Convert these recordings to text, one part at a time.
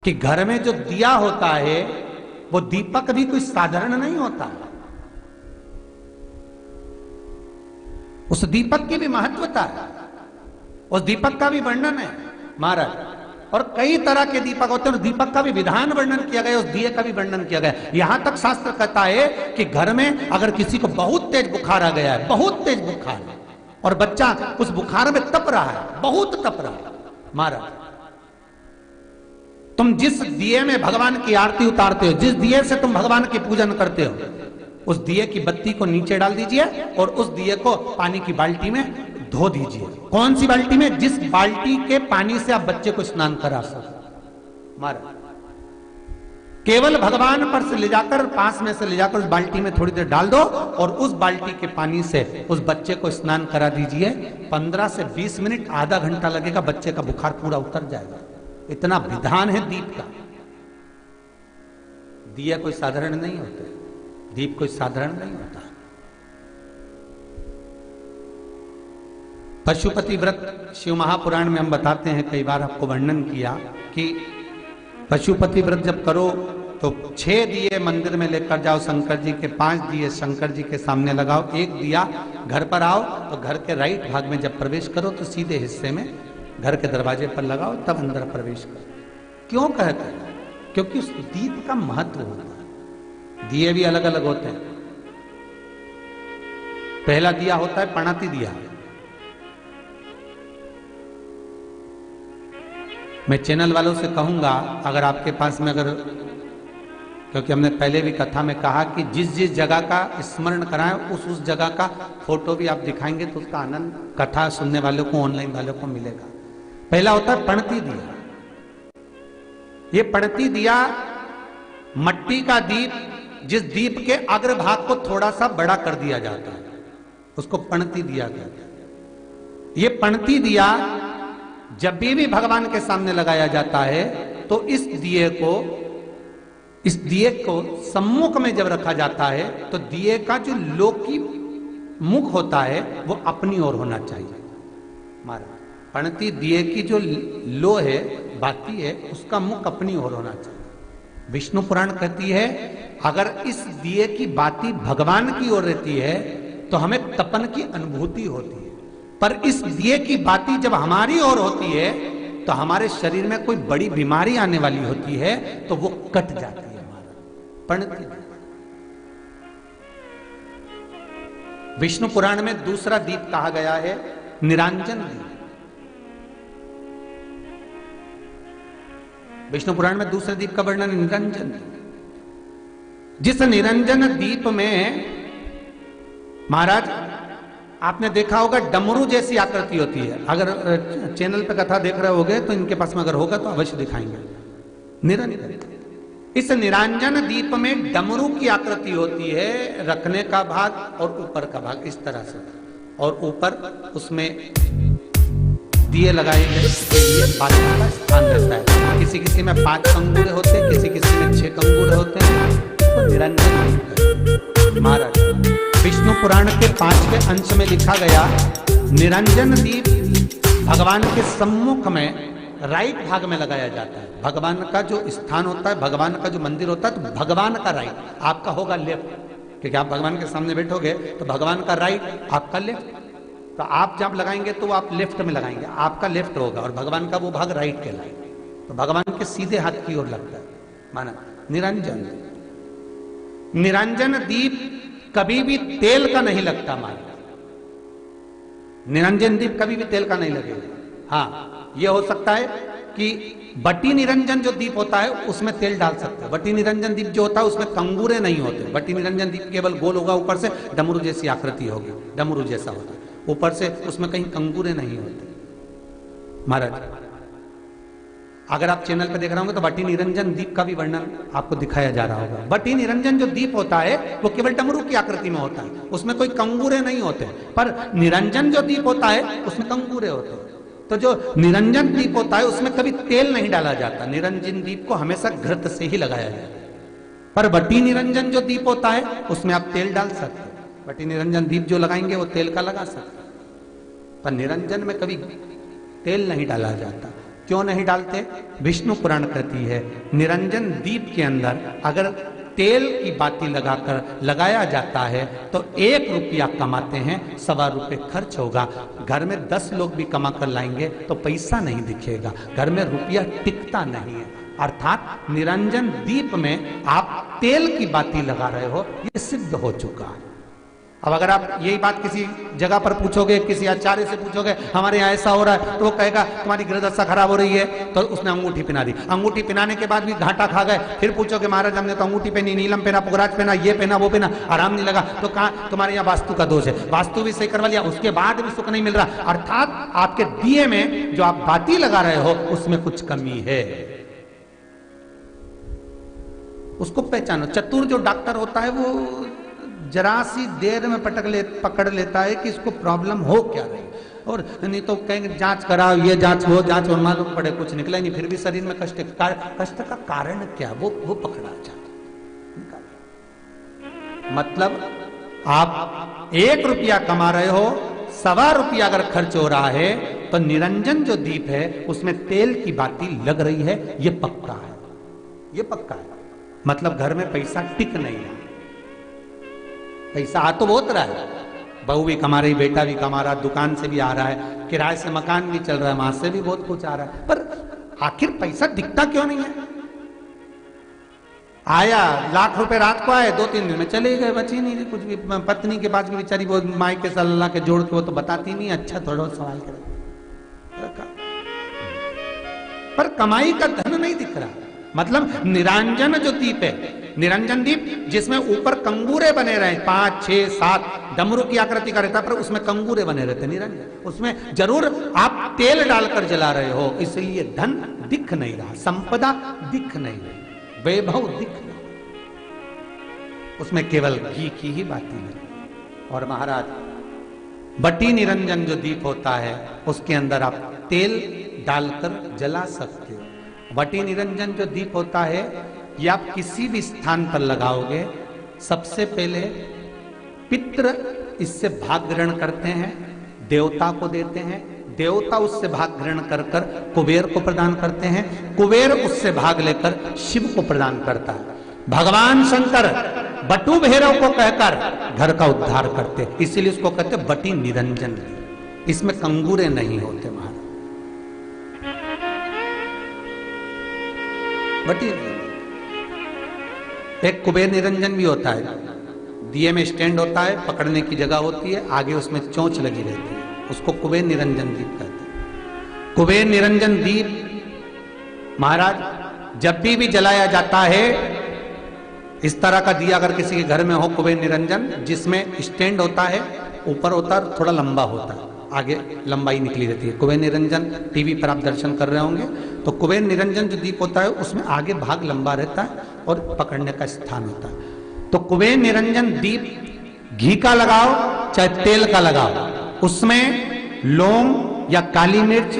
कि घर में जो दिया होता है वो दीपक भी कोई साधारण नहीं होता। उस दीपक की भी महत्वता है, उस दीपक का भी वर्णन है महाराज। और कई तरह के दीपक होते हैं, और दीपक का भी विधान वर्णन किया गया, उस दिए का भी वर्णन किया गया। यहां तक शास्त्र कहता है कि घर में अगर किसी को बहुत तेज बुखार आ गया है, बहुत तेज बुखार, और बच्चा उस बुखार में तप रहा है, बहुत तप रहा है महाराज, तुम जिस दिए में भगवान की आरती उतारते हो, जिस दिए से तुम भगवान की पूजन करते हो, उस दिए की बत्ती को नीचे डाल दीजिए और उस दिए को पानी की बाल्टी में धो दीजिए। कौन सी बाल्टी में? जिस बाल्टी के पानी से आप बच्चे को स्नान करा सको महाराज। केवल भगवान पर से ले जाकर, पास में से ले जाकर उस बाल्टी में थोड़ी देर डाल दो और उस बाल्टी के पानी से उस बच्चे को स्नान करा दीजिए। 15 से 20 मिनट, आधा घंटा लगेगा, बच्चे का बुखार पूरा उतर जाएगा। इतना विधान है दीप का। दिया कोई साधारण नहीं होता, दीप कोई साधारण नहीं होता। पशुपति व्रत शिव महापुराण में हम बताते हैं, कई बार आपको वर्णन किया कि पशुपति व्रत जब करो तो 6 दिए मंदिर में लेकर जाओ शंकर जी के, 5 दिए शंकर जी के सामने लगाओ, 1 दिया घर पर आओ, तो घर के राइट भाग में जब प्रवेश करो तो सीधे हिस्से में घर के दरवाजे पर लगाओ, तब अंदर प्रवेश करो। क्यों कहते हैं? क्योंकि उस दीप का महत्व होता है। दिए भी अलग अलग होते हैं। पहला दिया होता है पणाती दिया। मैं चैनल वालों से कहूंगा, अगर आपके पास में, अगर, क्योंकि हमने पहले भी कथा में कहा कि जिस जिस जगह का स्मरण कराएं उस जगह का फोटो भी आप दिखाएंगे तो उसका आनंद कथा सुनने वालों को, ऑनलाइन वालों को मिलेगा। पहला होता है पणती दिया। ये पणती दिया मट्टी का दीप, जिस दीप के अग्रभाग को थोड़ा सा बड़ा कर दिया जाता है, उसको पणती दिया कहते हैं। ये पणती दिया जब भी भगवान के सामने लगाया जाता है तो इस दिए को सम्मुख में जब रखा जाता है तो दिए का जो लौकी मुख होता है वो अपनी ओर होना चाहिए महाराज। पणती दिए की जो लो है, बाती है, उसका मुख अपनी ओर होना चाहिए। विष्णु पुराण कहती है अगर इस दिए की बाती भगवान की ओर रहती है तो हमें तपन की अनुभूति होती है, पर इस दिए की बाती जब हमारी ओर होती है तो हमारे शरीर में कोई बड़ी बीमारी आने वाली होती है तो वो कट जाती है हमारा। पणती विष्णु पुराण में दूसरा दीप कहा गया है निरांजन दीप। विष्णु पुराण में दूसरे दीप का वर्णन निरंजन दीप। जिस निरंजन दीप में महाराज आपने देखा होगा डमरू जैसी आकृति होती है। अगर चैनल पे कथा देख रहे होगे तो इनके पास में अगर होगा तो अवश्य दिखाएंगे। निरंजन, इस निरंजन दीप में डमरू की आकृति होती है, रखने का भाग और ऊपर का भाग इस तरह से, और ऊपर उसमें दिए लगाए गए बादशाह का स्थान रहता है। किसी किसी में 5 कंगूरे होते हैं, किसी किसी में 6 कंगूरे होते हैं। तो निरंजन दीप महाराज विष्णु पुराण के 5वें अंश में लिखा गया, निरंजन दीप भगवान के सम्मुख में राइट भाग में लगाया जाता है। भगवान का जो स्थान होता है, भगवान का जो मंदिर होता है, तो भगवान का राइट, आपका होगा लेफ्ट, क्योंकि आप भगवान के सामने बैठोगे तो भगवान का राइट, आपका लेफ्ट। तो आप जब लगाएंगे तो आप लेफ्ट में लगाएंगे, आपका लेफ्ट होगा और भगवान का वो भाग राइट कहलाएगा। तो भगवान के सीधे हाथ की ओर लगता है माना निरंजन। निरंजन दीप कभी भी तेल का नहीं लगता माना। निरंजन दीप कभी भी तेल का नहीं लगेगा। हाँ, यह हो सकता है कि बटी निरंजन जो दीप होता है उसमें तेल डाल सकते हैं। बटी निरंजन दीप जो होता है उसमें कंगूरे नहीं होते। बटी निरंजन दीप केवल गोल होगा, ऊपर से डमरू जैसी आकृति होगी, डमरू जैसा होता है, ऊपर से उसमें कहीं कंगूरे नहीं होते महाराज। अगर आप चैनल पे देख रहे होंगे तो बटी निरंजन दीप का भी वर्णन आपको दिखाया जा रहा होगा। बटी निरंजन जो दीप होता है वो केवल डमरू की आकृति में होता है, उसमें कोई कंगूरे नहीं होते। पर निरंजन जो दीप होता है उसमें कंगूरे होते हैं। तो जो निरंजन दीप होता है उसमें कभी तेल नहीं डाला जाता। निरंजन दीप को हमेशा घृत से ही लगाया जाता है। पर बटी निरंजन जो दीप होता है उसमें आप तेल डाल सकते हैं। बटी निरंजन दीप जो लगाएंगे वो तेल का लगा सकते हैं, पर निरंजन में कभी तेल नहीं डाला जाता। क्यों नहीं डालते? विष्णु पुराण कहती है निरंजन दीप के अंदर अगर तेल की बाती लगाया जाता है तो 1 रुपया कमाते हैं, 1.25 रुपये खर्च होगा। घर में 10 लोग भी कमा कर लाएंगे तो पैसा नहीं दिखेगा, घर में रुपया टिकता नहीं है। अर्थात निरंजन दीप में आप तेल की बाती लगा रहे हो, ये सिद्ध हो चुका है। अब अगर आप यही बात किसी जगह पर पूछोगे, किसी आचार्य से पूछोगे हमारे यहाँ ऐसा हो रहा है, तो वो कहेगा तुम्हारी गृहदशा खराब हो रही है, तो उसने अंगूठी पहना दी। अंगूठी पहनाने के बाद भी घाटा खा गए। फिर पूछोगे महाराज हमने तो अंगूठी पहनी, नीलम पहना, पुगराज पहना, ये पहना, वो पहना, आराम नहीं लगा, तो कहा तुम्हारे यहाँ वास्तु का दोष है। वास्तु भी सही करवा लिया, उसके बाद भी सुख नहीं मिल रहा। अर्थात आपके दिए में जो आप बाती लगा रहे हो उसमें कुछ कमी है, उसको पहचानो। चतुर जो डॉक्टर होता है वो जरा सी देर में पकड़ लेता है कि इसको प्रॉब्लम हो क्या रही, और नहीं तो कहेंगे जांच कराओ, ये जांच वो जांच, और मालूम पड़े कुछ निकला ही नहीं, फिर भी शरीर में कष्ट का कारण क्या वो पकड़ा जाता। मतलब आप 1 रुपया कमा रहे हो, 1.25 रुपया अगर खर्च हो रहा है तो निरंजन जो दीप है उसमें तेल की बाती लग रही है, ये पक्का है, ये पक्का है। मतलब घर में पैसा टिक नहीं है। पैसा आ तो बहुत रहा है, बहू भी कमा रही, बेटा भी कमा रहा, दुकान से भी आ रहा है, किराए से मकान भी चल रहा है, वहां से भी बहुत कुछ आ रहा है, पर आखिर पैसा दिखता क्यों नहीं है? आया लाख रुपए रात को आए, 2-3 दिन में चले गए, बची नहीं कुछ भी। पत्नी के पास भी बेचारी वो माई के सल्ला के जोड़ के वो तो बताती नहीं, अच्छा थोड़ा सवाल करे, पर कमाई का धन नहीं दिख रहा। मतलब निरंजन जो दीप है, निरंजन दीप जिसमें ऊपर कंगूरे बने रहे 5, 6, 7 डमरू की आकृति का रहता है, पर उसमें कंगूरे बने रहते निरंजन, उसमें जरूर आप तेल डालकर जला रहे हो, इसलिए धन दिख नहीं रहा, संपदा दिख नहीं रही, वैभव दिख नहीं, उसमें केवल घी की ही बाती है। और महाराज बटी निरंजन जो दीप होता है उसके अंदर आप तेल डालकर जला सकते हो। बटी निरंजन जो दीप होता है ये आप किसी भी स्थान पर लगाओगे, सबसे पहले पितृ इससे भाग ग्रहण करते हैं, देवता को देते हैं, देवता उससे भाग ग्रहण कर कर कुबेर को प्रदान करते हैं, कुबेर उससे भाग लेकर शिव को प्रदान करता है। भगवान शंकर बटु भैरव को कहकर घर का उद्धार करते, इसीलिए उसको कहते बटी निरंजन। इसमें कंगूरे नहीं होते महाराज, बटी। एक कुबेर निरंजन भी होता है, दिए में स्टैंड होता है, पकड़ने की जगह होती है, आगे उसमें चोंच लगी रहती है, उसको कुबेर निरंजन दीप कहते हैं। कुबेर निरंजन दीप महाराज जब भी जलाया जाता है, इस तरह का दिया अगर किसी के घर में हो कुबेर निरंजन, जिसमें स्टैंड होता है, ऊपर होता है, थोड़ा लंबा होता है, आगे लंबाई निकली रहती है। कुबेर निरंजन टीवी पर आप दर्शन कर रहे होंगे, तो कुबेर निरंजन जो दीप होता है उसमें आगे भाग लंबा रहता है और पकड़ने का स्थान होता है। तो कुबेर निरंजन दीप घी का लगाओ चाहे तेल का लगाओ, उसमें लौंग या काली मिर्च,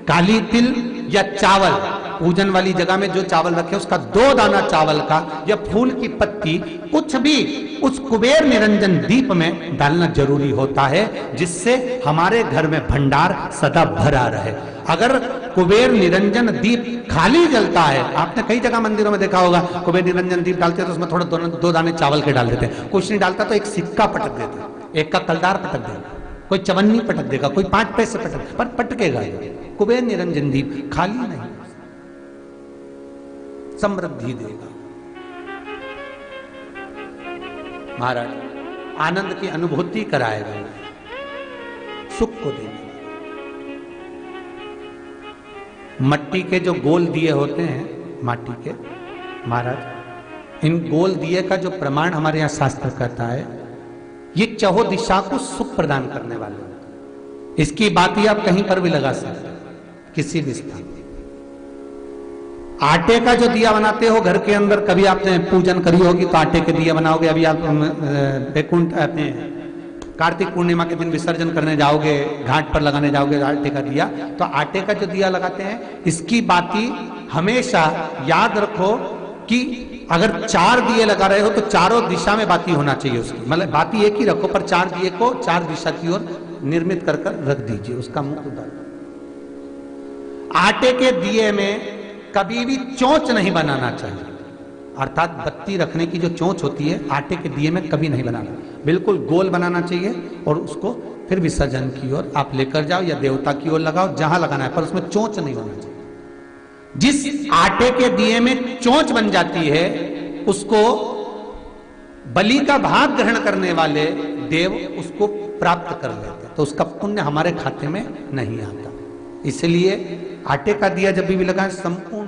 काली तिल या चावल, पूजन वाली जगह में जो चावल रखे उसका 2 दाना चावल का या फूल की पत्ती, कुछ भी उस कुबेर निरंजन दीप में डालना जरूरी होता है, जिससे हमारे घर में भंडार सदा भरा रहे। अगर कुबेर निरंजन दीप खाली जलता है, आपने कई जगह मंदिरों में देखा होगा, कुबेर निरंजन दीप डालते हैं तो उसमें थोड़ा 2 दाने चावल के डाल देते हैं, कुछ नहीं डालता तो एक सिक्का पटक देते हैं, एक का कलदार पटक देगा, कोई चवन्नी पटक देगा, कोई 5 पैसे पटक, पर पटकेगा। कुबेर निरंजन दीप खाली नहीं, समृद्धि देगा। महाराज आनंद की अनुभूति कराएगा, सुख को देगा। मट्टी के जो गोल दिए होते हैं, माटी के, महाराज इन गोल दिए का जो प्रमाण हमारे यहाँ शास्त्र कहता है, ये चहो दिशा को सुख प्रदान करने वाले होते हैं। इसकी बात ही आप कहीं पर भी लगा सकते हैं, किसी भी स्थान। आटे का जो दिया बनाते हो घर के अंदर, कभी आपने पूजन करी होगी तो आटे के दिया बनाओगे। अभी आप बैकुंठ अपने कार्तिक पूर्णिमा के दिन विसर्जन करने जाओगे, घाट पर लगाने जाओगे आटे का दिया, तो आटे का जो दिया लगाते हैं, इसकी बाती हमेशा याद रखो कि अगर 4 दिए लगा रहे हो तो चारों दिशा में बाती होना चाहिए उसकी, मतलब बाती एक ही रखो पर 4 दिए को 4 दिशा की ओर निर्मित कर रख दीजिए, उसका मुख उधर। आटे के दिए में कभी भी चोंच नहीं बनाना चाहिए, अर्थात बत्ती रखने की जो चोंच होती है आटे के दिए में कभी नहीं बनाना, बिल्कुल गोल बनाना चाहिए और उसको फिर विसर्जन की ओर आप लेकर जाओ या देवता की ओर लगाओ, जहां लगाना है, पर उसमें चोंच नहीं होना चाहिए। जिस आटे के दिए में चोंच बन जाती है उसको बलि का भाग ग्रहण करने वाले देव उसको प्राप्त कर लेते हैं, तो उसका पुण्य हमारे खाते में नहीं आता। इसलिए आटे का दिया जब भी लगाएं संपूर्ण